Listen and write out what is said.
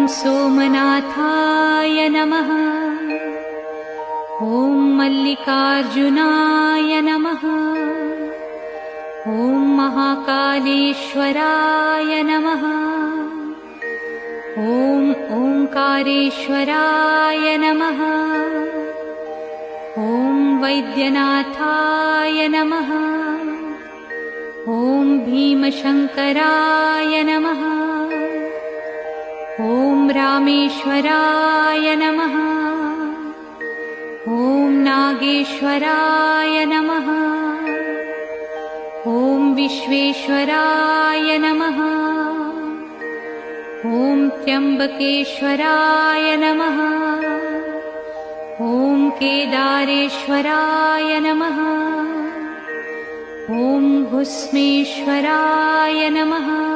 सोमनाथाय नमः। ॐ मल्लिकार्जुनाय नमः। ॐ महाकालेश्वराय नमः। ॐ ओंकारेश्वराय नमः। ॐ वैद्यनाथाय नमः। ॐ भीमशंकराय नमः। ॐ रामेश्वराय नमः। ॐ नागेश्वराय नमः। ॐ विश्वेश्वराय नमः। ॐ त्र्यंबकेश्वराय नमः। ॐ केदारेश्वराय नमः। ॐ भुस्मेश्वराय नमः।